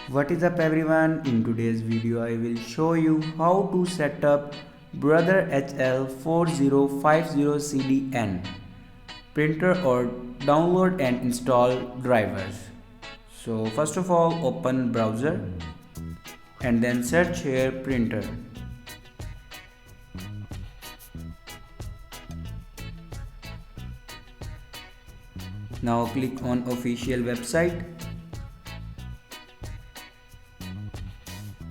What is up everyone, in today's video I will show you how to set up Brother HL4050CDN printer or download and install drivers. So first of all, open browser and then search here printer. Now click on official website.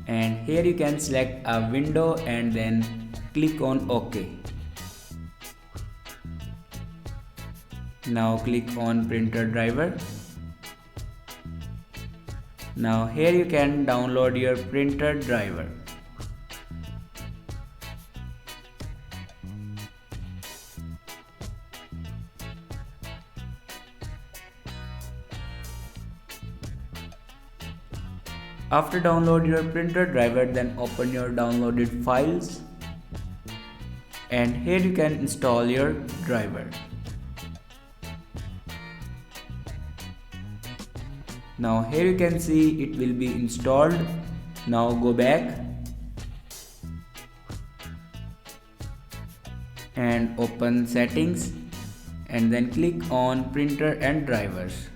And here you can select a window and then click on OK. Now click on printer driver. Now here you can download your printer driver. After download your printer driver, then open your downloaded files and here you can install your driver. Now here you can see it will be installed. Now go back and open settings and then click on printer and drivers.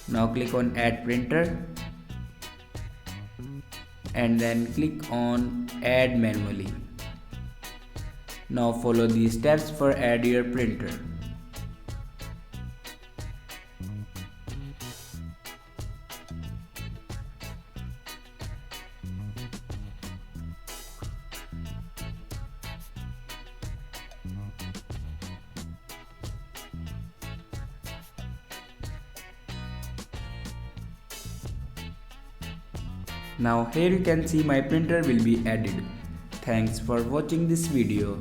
Now click on add printer and then click on add manually. Now follow these steps for add your printer. Now here you can see my printer will be added. Thanks for watching this video.